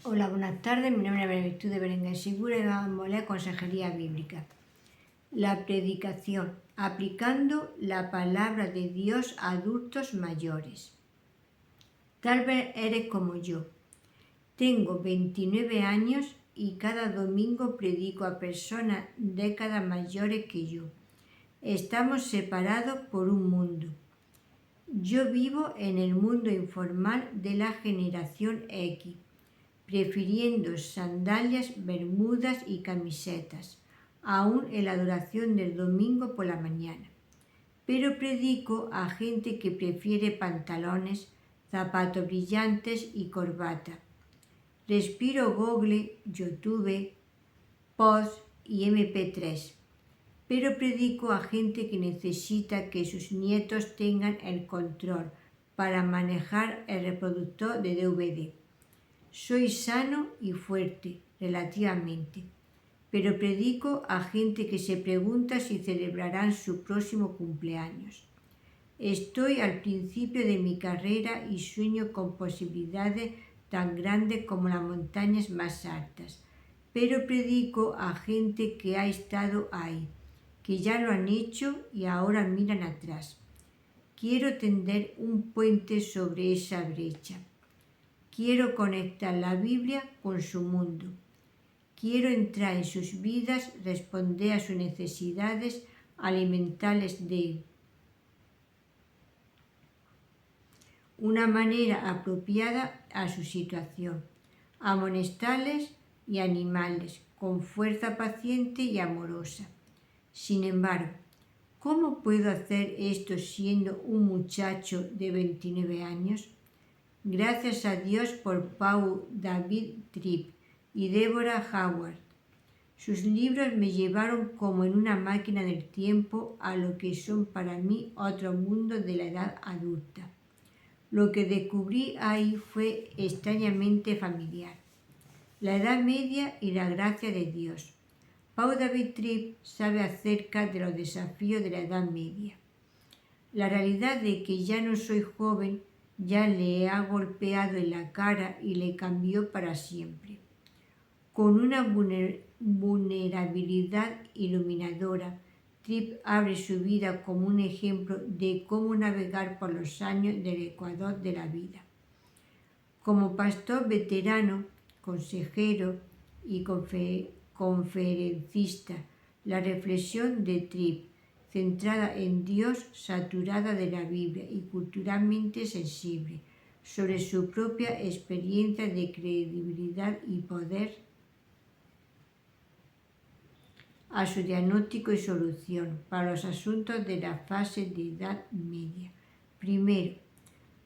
Hola, buenas tardes. Mi nombre es Benedictud de Berenguer Segura y vamos a leer Consejería Bíblica. La predicación, aplicando la palabra de Dios a adultos mayores. Tal vez eres como yo. Tengo 29 años y cada domingo predico a personas décadas mayores que yo. Estamos separados por un mundo. Yo vivo en el mundo informal de la generación X, prefiriendo sandalias, bermudas y camisetas, aún en la adoración del domingo por la mañana. Pero predico a gente que prefiere pantalones, zapatos brillantes y corbata. Respiro Google, YouTube, Post y MP3. Pero predico a gente que necesita que sus nietos tengan el control para manejar el reproductor de DVD. Soy sano y fuerte, relativamente, pero predico a gente que se pregunta si celebrarán su próximo cumpleaños. Estoy al principio de mi carrera y sueño con posibilidades tan grandes como las montañas más altas, pero predico a gente que ha estado ahí, que ya lo han hecho y ahora miran atrás. Quiero tender un puente sobre esa brecha. Quiero conectar la Biblia con su mundo. Quiero entrar en sus vidas, responder a sus necesidades, alimentarles de una manera apropiada a su situación, amonestarles y animarles con fuerza paciente y amorosa. Sin embargo, ¿cómo puedo hacer esto siendo un muchacho de 29 años? Gracias a Dios por Paul David Tripp y Deborah Howard. Sus libros me llevaron como en una máquina del tiempo a lo que son para mí otro mundo de la edad adulta. Lo que descubrí ahí fue extrañamente familiar. La Edad Media y la gracia de Dios. Paul David Tripp sabe acerca de los desafíos de la Edad Media. La realidad de que ya no soy joven ya le ha golpeado en la cara y le cambió para siempre. Con una vulnerabilidad iluminadora, Tripp abre su vida como un ejemplo de cómo navegar por los años del ecuador de la vida. Como pastor veterano, consejero y conferencista, la reflexión de Tripp, centrada en Dios, saturada de la Biblia y culturalmente sensible, sobre su propia experiencia de credibilidad y poder, a su diagnóstico y solución para los asuntos de la fase de Edad Media. Primero,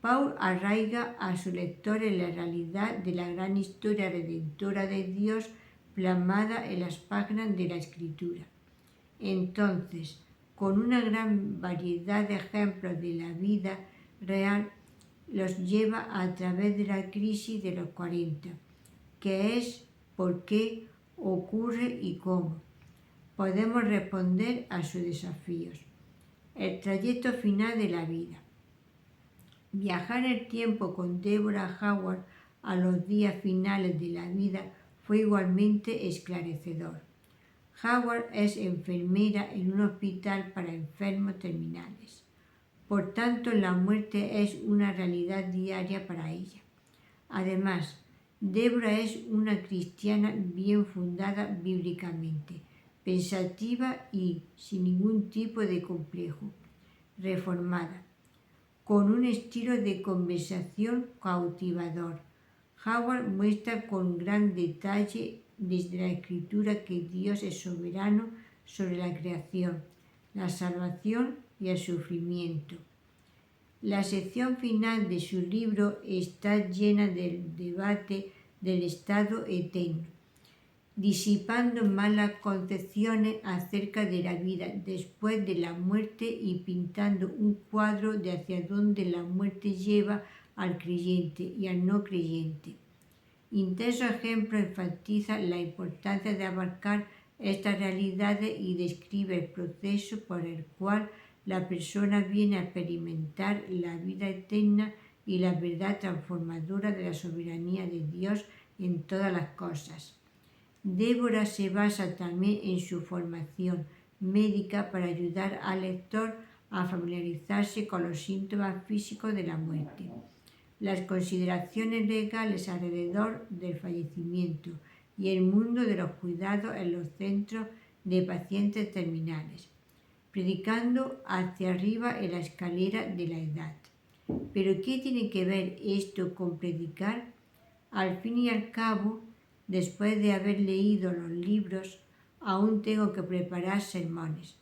Paul arraiga a su lector en la realidad de la gran historia redentora de Dios plasmada en las páginas de la Escritura. Entonces, con una gran variedad de ejemplos de la vida real, los lleva a través de la crisis de los 40, qué es, por qué, ocurre y cómo. Podemos responder a sus desafíos. El trayecto final de la vida. Viajar el tiempo con Deborah Howard a los días finales de la vida fue igualmente esclarecedor. Howard es enfermera en un hospital para enfermos terminales. Por tanto, la muerte es una realidad diaria para ella. Además, Deborah es una cristiana bien fundada bíblicamente, pensativa y sin ningún tipo de complejo, reformada, con un estilo de conversación cautivador. Howard muestra con gran detalle desde la Escritura que Dios es soberano sobre la creación, la salvación y el sufrimiento. La sección final de su libro está llena del debate del estado eterno, disipando malas concepciones acerca de la vida después de la muerte y pintando un cuadro de hacia dónde la muerte lleva al creyente y al no creyente. Intenso ejemplo enfatiza la importancia de abarcar estas realidades y describe el proceso por el cual la persona viene a experimentar la vida eterna y la verdad transformadora de la soberanía de Dios en todas las cosas. Débora se basa también en su formación médica para ayudar al lector a familiarizarse con los síntomas físicos de la muerte, las consideraciones legales alrededor del fallecimiento y el mundo de los cuidados en los centros de pacientes terminales, predicando hacia arriba en la escalera de la edad. ¿Pero qué tiene que ver esto con predicar? Al fin y al cabo, después de haber leído los libros, aún tengo que preparar sermones.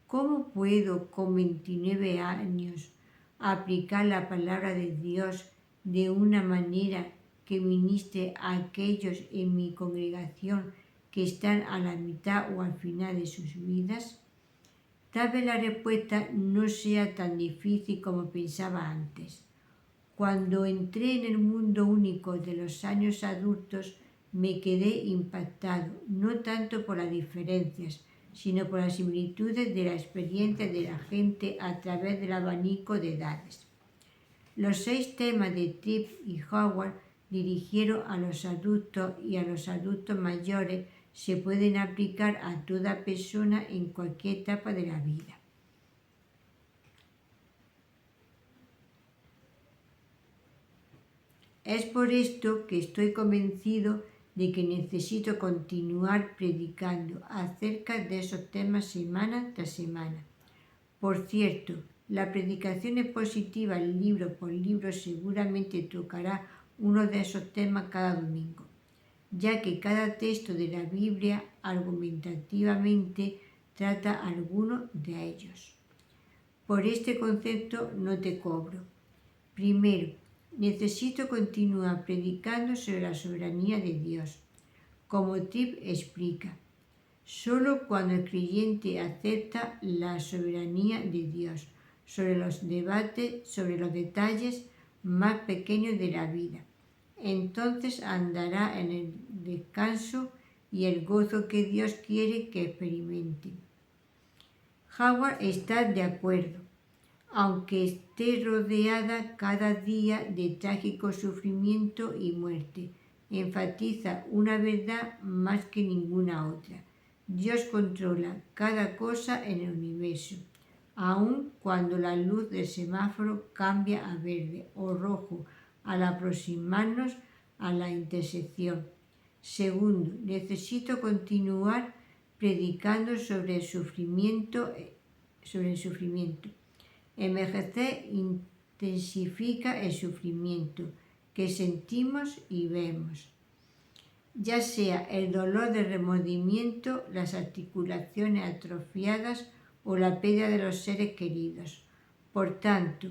¿Cómo puedo, con 29 años, aplicar la palabra de Dios de una manera que ministre a aquellos en mi congregación que están a la mitad o al final de sus vidas? Tal vez la respuesta no sea tan difícil como pensaba antes. Cuando entré en el mundo único de los años adultos, me quedé impactado, no tanto por las diferencias, sino por las similitudes de la experiencia de la gente a través del abanico de edades. Los 6 temas de Tripp y Howard dirigidos a los adultos y a los adultos mayores se pueden aplicar a toda persona en cualquier etapa de la vida. Es por esto que estoy convencido de que necesito continuar predicando acerca de esos temas semana tras semana. Por cierto, la predicación expositiva libro por libro seguramente tocará uno de esos temas cada domingo, ya que cada texto de la Biblia argumentativamente trata alguno de ellos. Por este concepto no te cobro. Primero, necesito continuar predicando sobre la soberanía de Dios. Como Tripp explica, solo cuando el creyente acepta la soberanía de Dios sobre los debates, sobre los detalles más pequeños de la vida, entonces andará en el descanso y el gozo que Dios quiere que experimente. Howard está de acuerdo, aunque esté rodeada cada día de trágico sufrimiento y muerte. Enfatiza una verdad más que ninguna otra. Dios controla cada cosa en el universo, aun cuando la luz del semáforo cambia a verde o rojo al aproximarnos a la intersección. Segundo, necesito continuar predicando sobre el sufrimiento. Envejecer intensifica el sufrimiento que sentimos y vemos, ya sea el dolor de remordimiento, las articulaciones atrofiadas o la pérdida de los seres queridos. Por tanto,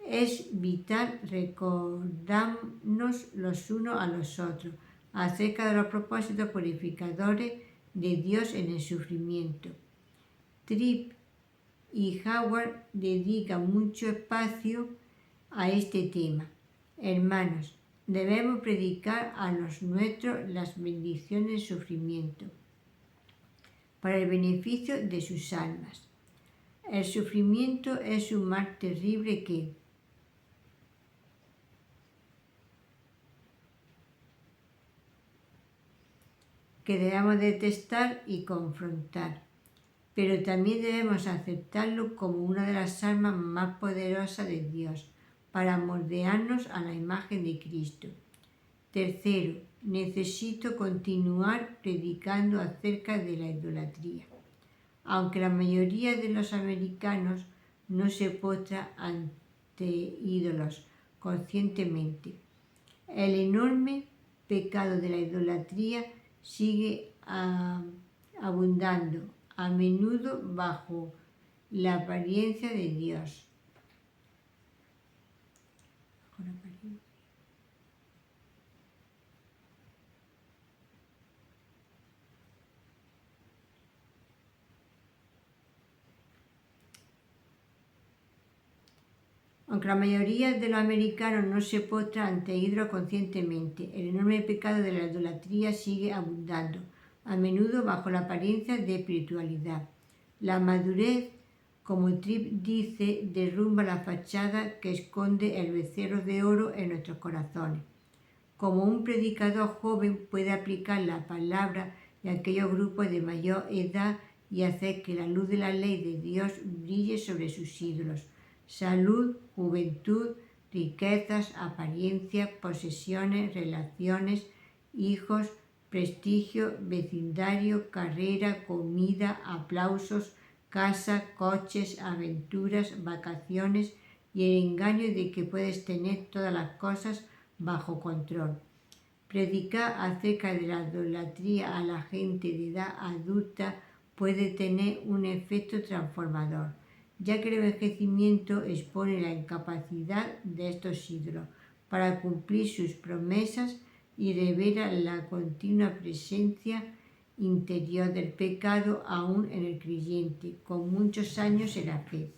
es vital recordarnos los unos a los otros acerca de los propósitos purificadores de Dios en el sufrimiento. Tripp y Howard dedican mucho espacio a este tema. Hermanos, debemos predicar a los nuestros las bendiciones del sufrimiento para el beneficio de sus almas. El sufrimiento es un mal terrible que debemos detestar y confrontar, pero también debemos aceptarlo como una de las armas más poderosas de Dios para moldearnos a la imagen de Cristo. Tercero, necesito continuar predicando acerca de la idolatría. Aunque la mayoría de los americanos no se postra ante ídolos conscientemente, el enorme pecado de la idolatría sigue abundando, a menudo bajo la apariencia de Dios. Aunque la mayoría de los americanos no se postra ante ídolos conscientemente, el enorme pecado de la idolatría sigue abundando, a menudo bajo la apariencia de espiritualidad. La madurez, como Tripp dice, derrumba la fachada que esconde el becerro de oro en nuestros corazones. Como un predicador joven puede aplicar la palabra de aquellos grupos de mayor edad y hacer que la luz de la ley de Dios brille sobre sus ídolos. Salud, juventud, riquezas, apariencias, posesiones, relaciones, hijos, prestigio, vecindario, carrera, comida, aplausos, casa, coches, aventuras, vacaciones y el engaño de que puedes tener todas las cosas bajo control. Predicar acerca de la idolatría a la gente de edad adulta puede tener un efecto transformador, ya que el envejecimiento expone la incapacidad de estos ídolos para cumplir sus promesas y revela la continua presencia interior del pecado aún en el creyente, con muchos años en la fe.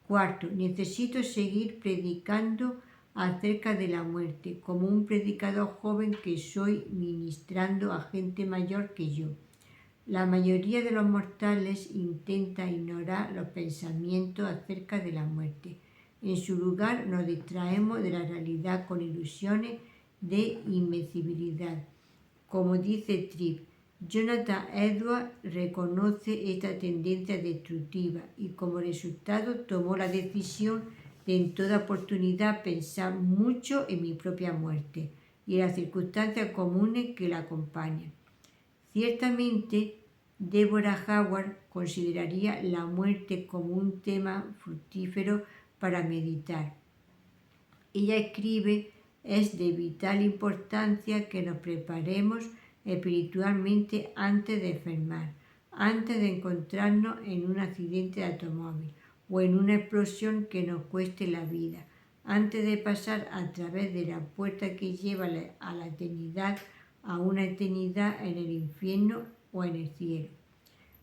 Cuarto, necesito seguir predicando acerca de la muerte, como un predicador joven que soy, ministrando a gente mayor que yo. La mayoría de los mortales intenta ignorar los pensamientos acerca de la muerte. En su lugar nos distraemos de la realidad con ilusiones de invencibilidad. Como dice Tripp, Jonathan Edwards reconoce esta tendencia destructiva y como resultado tomó la decisión de en toda oportunidad pensar mucho en mi propia muerte y en las circunstancias comunes que la acompañan. Ciertamente, Deborah Howard consideraría la muerte como un tema fructífero para meditar. Ella escribe: es de vital importancia que nos preparemos espiritualmente antes de enfermar, antes de encontrarnos en un accidente de automóvil o en una explosión que nos cueste la vida, antes de pasar a través de la puerta que lleva a la eternidad, a una eternidad en el infierno o en el cielo.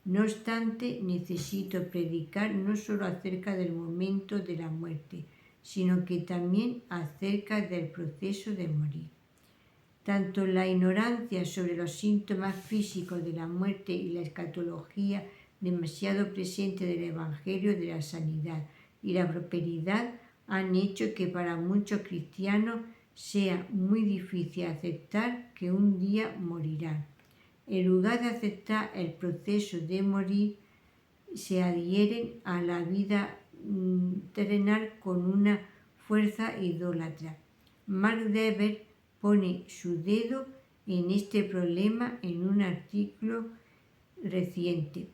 No obstante, necesito predicar no solo acerca del momento de la muerte, sino que también acerca del proceso de morir. Tanto la ignorancia sobre los síntomas físicos de la muerte y la escatología demasiado presente del Evangelio de la sanidad y la prosperidad han hecho que para muchos cristianos sea muy difícil aceptar que un día morirán. En lugar de aceptar el proceso de morir, se adhieren a la vida terrenal con una fuerza idólatra. Mark Dever pone su dedo en este problema en un artículo reciente.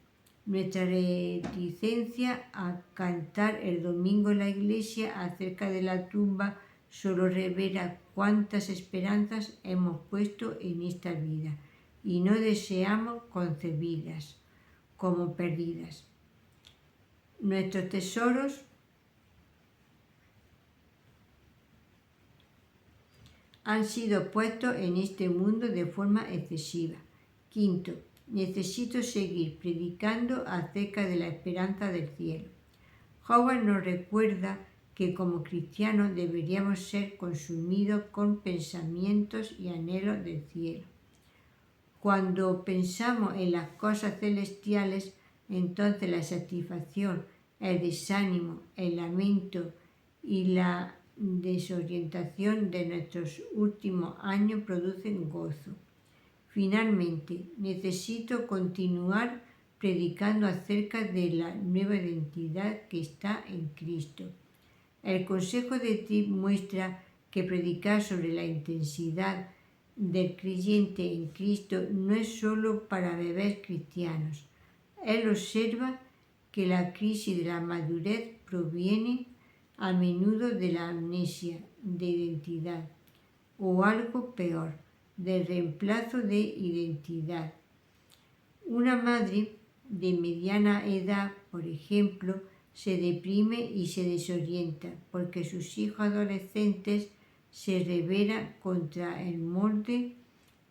Nuestra reticencia a cantar el domingo en la iglesia acerca de la tumba solo revela cuántas esperanzas hemos puesto en esta vida y no deseamos concebirlas como perdidas. Nuestros tesoros han sido puestos en este mundo de forma excesiva. Quinto, necesito seguir predicando acerca de la esperanza del cielo. Howard nos recuerda que como cristianos deberíamos ser consumidos con pensamientos y anhelos del cielo. Cuando pensamos en las cosas celestiales, entonces la satisfacción, el desánimo, el lamento y la desorientación de nuestros últimos años producen gozo. Finalmente, necesito continuar predicando acerca de la nueva identidad que está en Cristo. El consejo de Tripp muestra que predicar sobre la intensidad del creyente en Cristo no es solo para bebés cristianos. Él observa que la crisis de la madurez proviene a menudo de la amnesia de identidad o algo peor, del reemplazo de identidad. Una madre de mediana edad, por ejemplo, se deprime y se desorienta porque sus hijos adolescentes se rebelan contra el molde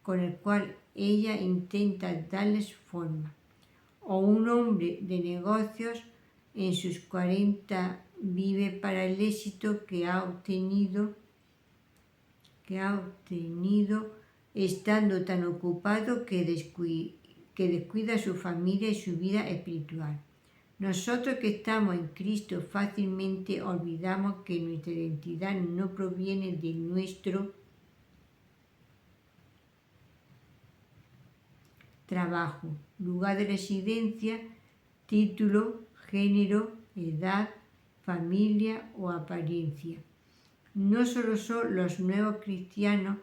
con el cual ella intenta darles forma. O un hombre de negocios en sus 40 vive para el éxito que ha obtenido estando tan ocupado que descuida su familia y su vida espiritual. Nosotros que estamos en Cristo fácilmente olvidamos que nuestra identidad no proviene de nuestro trabajo, lugar de residencia, título, género, edad, familia o apariencia. No solo son los nuevos cristianos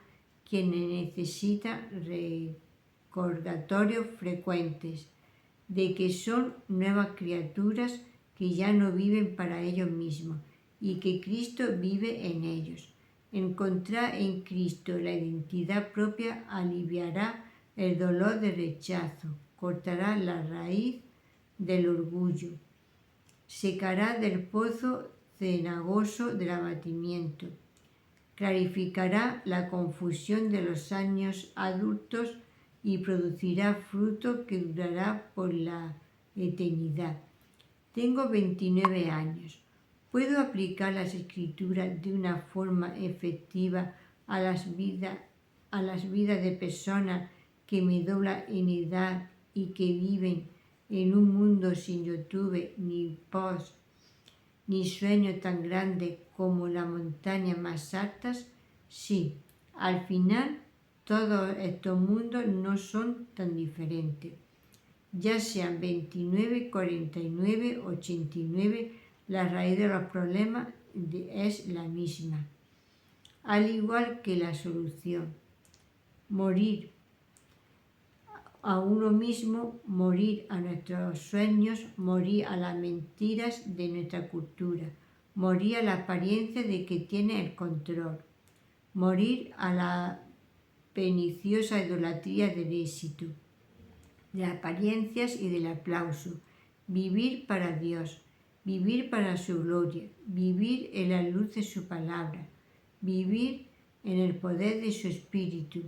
quienes necesitan recordatorios frecuentes de que son nuevas criaturas que ya no viven para ellos mismos y que Cristo vive en ellos. Encontrar en Cristo la identidad propia aliviará el dolor de rechazo, cortará la raíz del orgullo, secará del pozo cenagoso del abatimiento, clarificará la confusión de los años adultos y producirá fruto que durará por la eternidad. Tengo 29 años. ¿Puedo aplicar las Escrituras de una forma efectiva a las vidas de personas que me doblan en edad y que viven en un mundo sin YouTube, ni post, ni sueño tan grande como las montañas más altas? Sí, al final todos estos mundos no son tan diferentes. Ya sean 29, 49, 89, la raíz de los problemas es la misma. Al igual que la solución, morir a uno mismo, morir a nuestros sueños, morir a las mentiras de nuestra cultura, morir a la apariencia de que tiene el control, morir a la perniciosa idolatría del éxito, de las apariencias y del aplauso, vivir para Dios, vivir para su gloria, vivir en la luz de su palabra, vivir en el poder de su espíritu,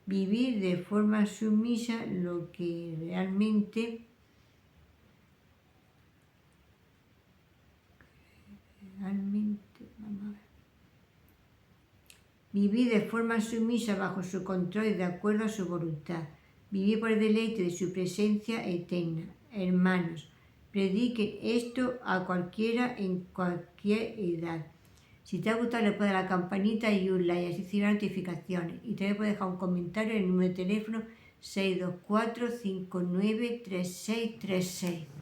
vivir de forma sumisa lo que realmente vivir de forma sumisa bajo su control y de acuerdo a su voluntad, vivir por el deleite de su presencia eterna. Hermanos, prediquen esto a cualquiera en cualquier edad. Si te ha gustado, le puedes dar a la campanita y un like, así recibirás notificaciones. Y también puedes dejar un comentario en el número de teléfono 624-593636.